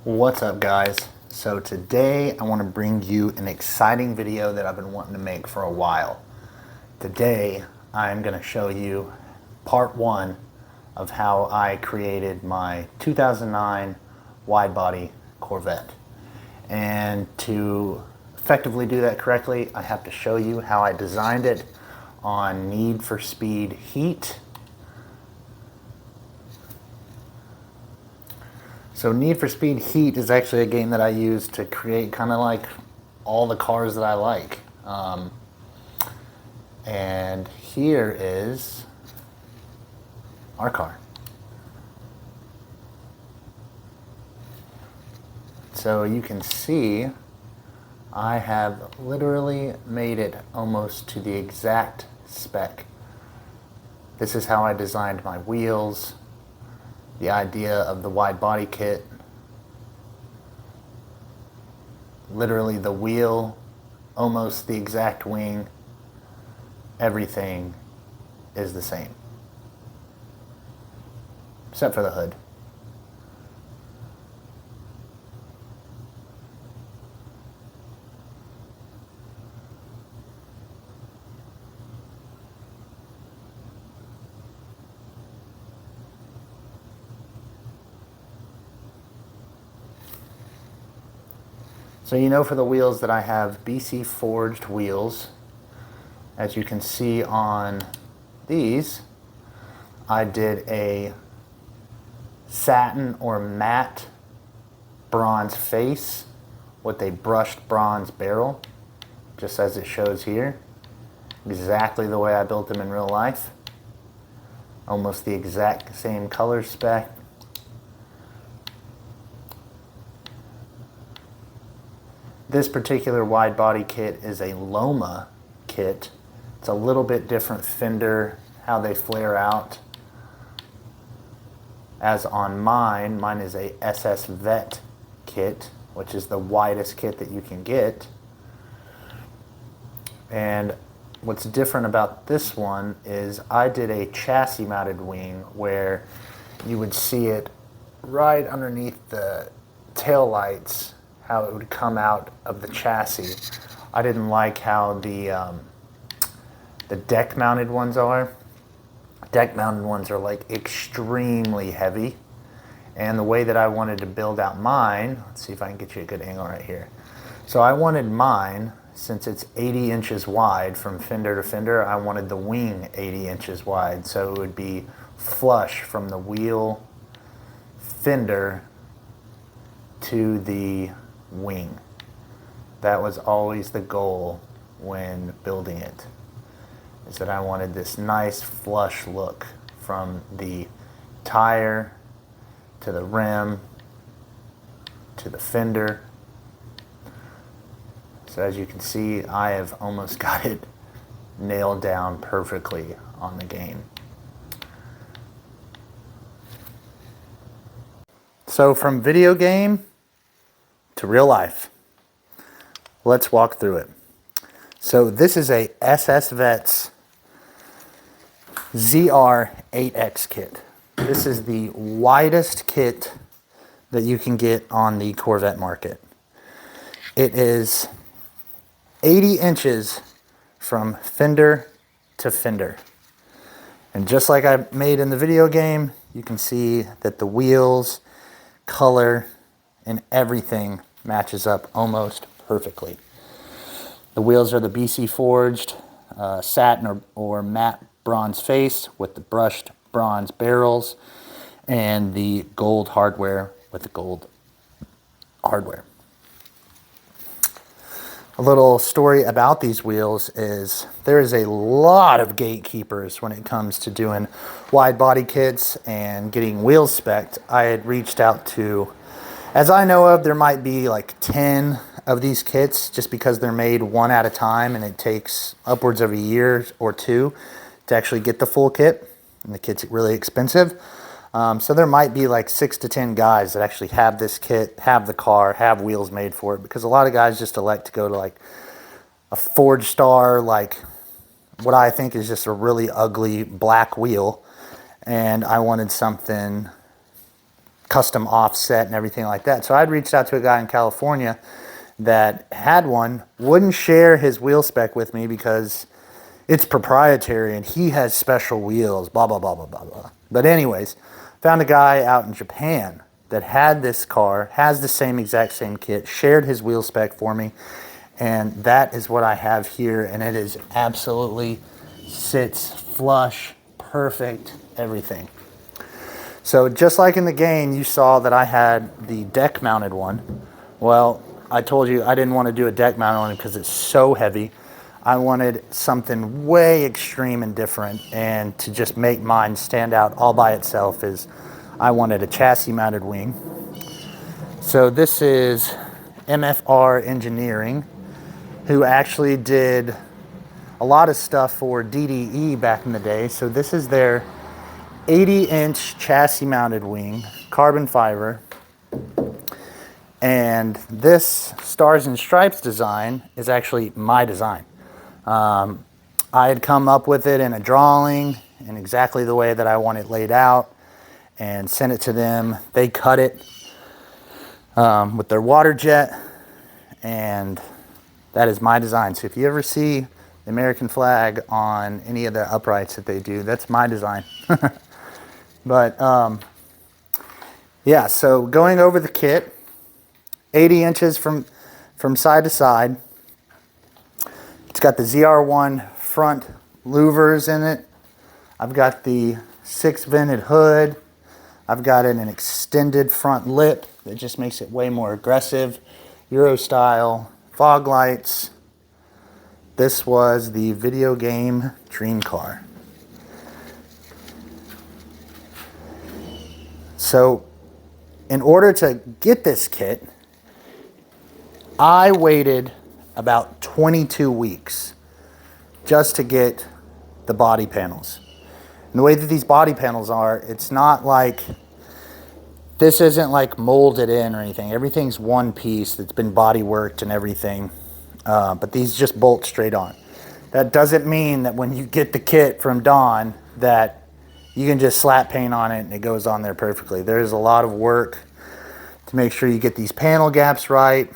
What's up, guys? So today I want to bring you an exciting video that I've been wanting to make for a while. Today I'm going to show you part one of how I created my 2009 wide-body Corvette. And to effectively do that correctly, I have to show you how I designed it on Need for Speed Heat. So Need for Speed Heat is actually a game that I use to create kind of like all the cars that I like. And here is our car. So you can see I have literally made it almost to the exact spec. This is how I designed my wheels, the idea of the wide body kit, literally the wheel, almost the exact wing, everything is the same, except for the hood. So you know, for the wheels that I have BC forged wheels. As you can see on these, I did a satin or matte bronze face with a brushed bronze barrel, just as it shows here. Exactly the way I built them in real life. Almost the exact same color spec. This particular wide body kit is a Loma kit. It's a little bit different fender, how they flare out. As on mine is a SS Vette kit, which is the widest kit that you can get. And what's different about this one is I did a chassis mounted wing where you would see it right underneath the tail lights, how it would come out of the chassis. I didn't like how the deck mounted ones are. Deck mounted ones are like extremely heavy. And the way that I wanted to build out mine, let's see if I can get you a good angle right here. So I wanted mine, since it's 80 inches wide from fender to fender, I wanted the wing 80 inches wide. So it would be flush from the wheel fender to the wing. That was always the goal when building it, is that I wanted this nice flush look from the tire to the rim to the fender. So as you can see, I have almost got it nailed down perfectly on the game. So from video game to real life, let's walk through it. So this is a SS Vette's ZR8X kit. This is the widest kit that you can get on the Corvette market. It is 80 inches from fender to fender. And just like I made in the video game, you can see that the wheels, color, and everything matches up almost perfectly. The wheels are the BC forged satin or matte bronze face with the brushed bronze barrels and the gold hardware with the gold hardware. A little story about these wheels is there is a lot of gatekeepers when it comes to doing wide body kits and getting wheels spec'd. I had reached out to, as I know of, there might be like 10 of these kits, just because they're made one at a time and it takes upwards of a year or two to actually get the full kit, and the kit's really expensive. So there might be like 6 to 10 guys that actually have this kit, have the car, have wheels made for it, because a lot of guys just elect to go to like a Forge Star, like what I think is just a really ugly black wheel, and I wanted something custom offset and everything like that. So I'd reached out to a guy in California that had one, wouldn't share his wheel spec with me because it's proprietary and he has special wheels, blah, blah, blah, blah, blah, blah. But anyways, found a guy out in Japan that had this car, has the same exact same kit, shared his wheel spec for me. And that is what I have here. And it is absolutely sits flush, perfect, everything. So just like in the game, you saw that I had the deck mounted one. Well, I told you I didn't want to do a deck mounted one because it's so heavy. I wanted something way extreme and different, and to just make mine stand out all by itself is I wanted a chassis mounted wing. So this is MFR Engineering, who actually did a lot of stuff for DDE back in the day. So this is their 80-inch chassis mounted wing, carbon fiber. And this Stars and Stripes design is actually my design. I had come up with it in a drawing in exactly the way that I want it laid out and sent it to them. They cut it with their water jet, and that is my design. So if you ever see the American flag on any of the uprights that they do, that's my design. But yeah, so going over the kit, 80 inches from side to side. It's got the ZR1 front louvers in it. I've got the 6 vented hood. I've got an extended front lip that just makes it way more aggressive. Euro style fog lights. This was the video game dream car. So in order to get this kit, I waited about 22 weeks just to get the body panels. And the way that these body panels are, it's not like, this isn't like molded in or anything. Everything's one piece that's been body worked and everything. But these just bolt straight on. That doesn't mean that when you get the kit from Dawn that you can just slap paint on it and it goes on there perfectly. There's a lot of work to make sure you get these panel gaps right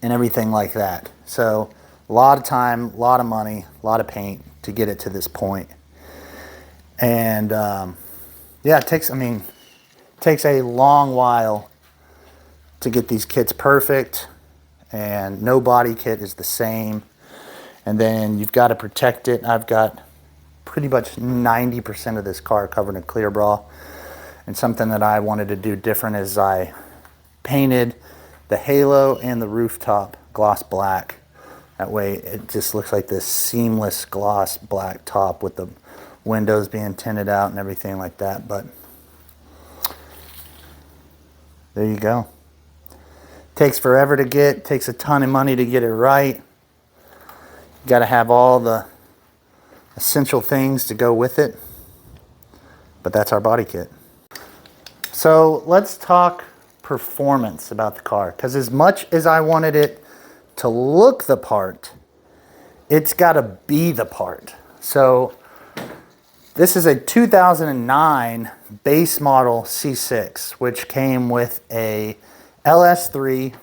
and everything like that. So a lot of time, a lot of money, a lot of paint to get it to this point. And yeah, it takes a long while to get these kits perfect, and no body kit is the same. And then you've got to protect it. I've got pretty much 90% of this car covered in clear bra. And something that I wanted to do different is I painted the halo and the rooftop gloss black. That way it just looks like this seamless gloss black top with the windows being tinted out and everything like that. But there you go. Takes forever to get, takes a ton of money to get it right. You got to have all the essential things to go with it. But that's our body kit. So let's talk performance about the car, because as much as I wanted it to look the part, it's got to be the part. So this is a 2009 base model C6, which came with a LS3.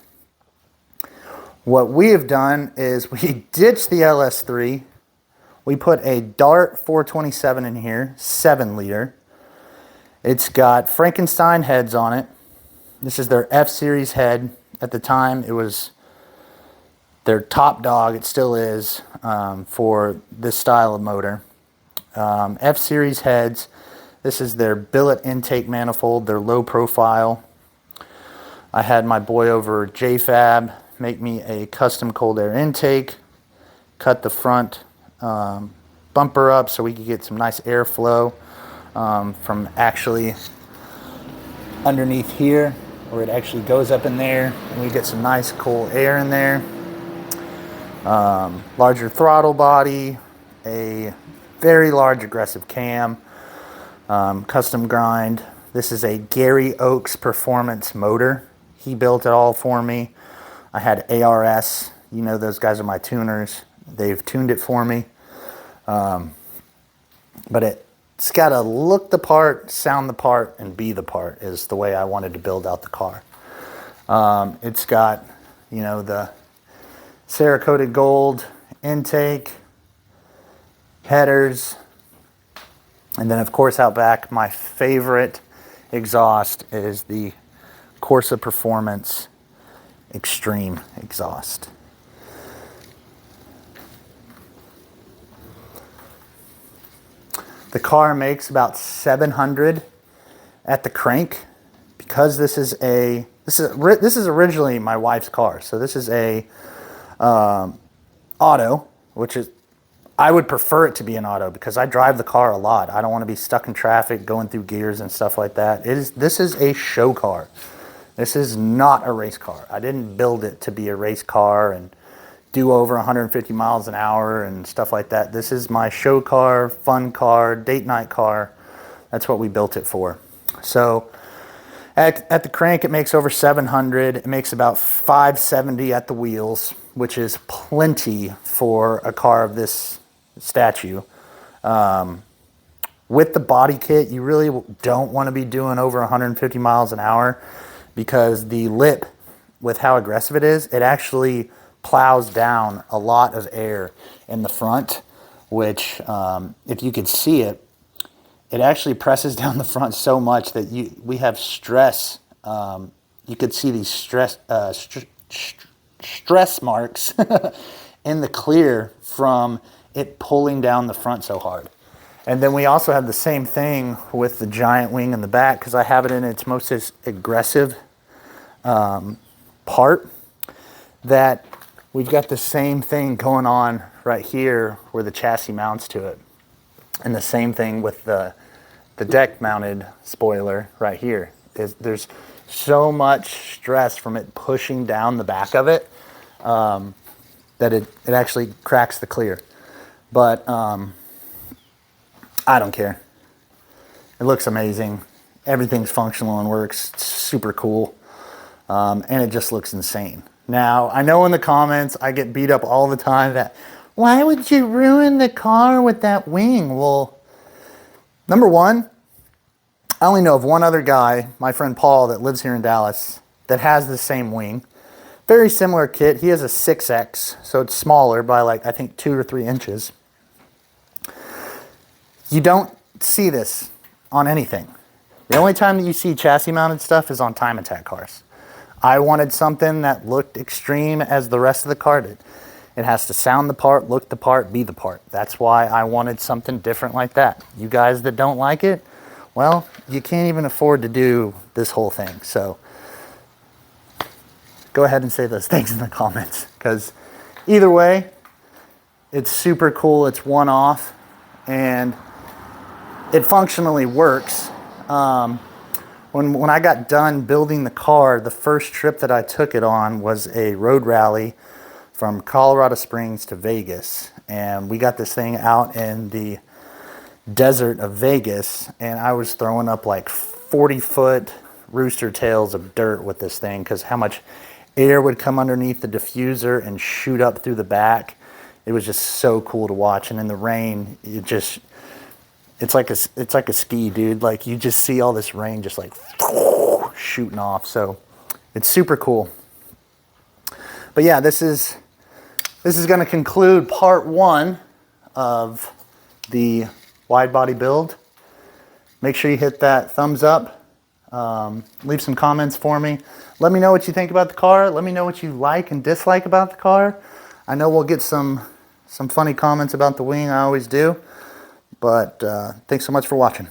What we have done is we ditched the LS3. We put a Dart 427 in here, 7-liter. It's got Frankenstein heads on it. This is their F-Series head. At the time, it was their top dog. It still is for this style of motor. F-Series heads. This is their billet intake manifold, their low profile. I had my boy over JFab make me a custom cold air intake, cut the front bumper up so we could get some nice airflow from actually underneath here, where it actually goes up in there, and we get some nice cool air in there. Larger throttle body, a very large aggressive cam, custom grind. This is a Gary Oaks performance motor. He built it all for me. I had ARS, you know, those guys are my tuners. They've tuned it for me. But it's got to look the part, sound the part, and be the part is the way I wanted to build out the car. It's got, you know, the Cerakoted gold intake, headers, and then of course out back, my favorite exhaust is the Corsa Performance Extreme exhaust. The car makes about 700 at the crank because this is originally my wife's car. So this is a auto, which is, I would prefer it to be an auto because I drive the car a lot. I don't want to be stuck in traffic going through gears and stuff like that. This is a show car. This is not a race car. I didn't build it to be a race car and do over 150 miles an hour and stuff like that. This is my show car, fun car, date night car. That's what we built it for. So at the crank, it makes over 700. It makes about 570 at the wheels, which is plenty for a car of this statue. With the body kit, you really don't want to be doing over 150 miles an hour because the lip, with how aggressive it is, it actually plows down a lot of air in the front, which if you could see it, it actually presses down the front so much that we have stress. You could see these stress marks in the clear from it pulling down the front so hard. And then we also have the same thing with the giant wing in the back because I have it in its most aggressive part, that we've got the same thing going on right here where the chassis mounts to it. And the same thing with the deck mounted spoiler right here. There's so much stress from it pushing down the back of it that it actually cracks the clear. But I don't care. It looks amazing. Everything's functional and works. It's super cool. And it just looks insane. Now, I know in the comments I get beat up all the time that, why would you ruin the car with that wing? Well, number one, I only know of one other guy, my friend Paul, that lives here in Dallas, that has the same wing. Very similar kit. He has a 6X, so it's smaller by like, I think 2 or 3 inches. You don't see this on anything. The only time that you see chassis mounted stuff is on time attack cars. I wanted something that looked extreme as the rest of the car did. It has to sound the part, look the part, be the part. That's why I wanted something different like that. You guys that don't like it, well, you can't even afford to do this whole thing. So go ahead and say those things in the comments, because either way, it's super cool. It's one-off and it functionally works. When I got done building the car, the first trip that I took it on was a road rally from Colorado Springs to Vegas. And we got this thing out in the desert of Vegas, and I was throwing up like 40-foot rooster tails of dirt with this thing because how much air would come underneath the diffuser and shoot up through the back. It was just so cool to watch. And in the rain, it's like a ski, dude. Like you just see all this rain just like shooting off. So it's super cool. But yeah, this is going to conclude part 1 of the wide body build. Make sure you hit that thumbs up. Leave some comments for me. Let me know what you think about the car. Let me know what you like and dislike about the car. I know we'll get some funny comments about the wing. I always do. But thanks so much for watching.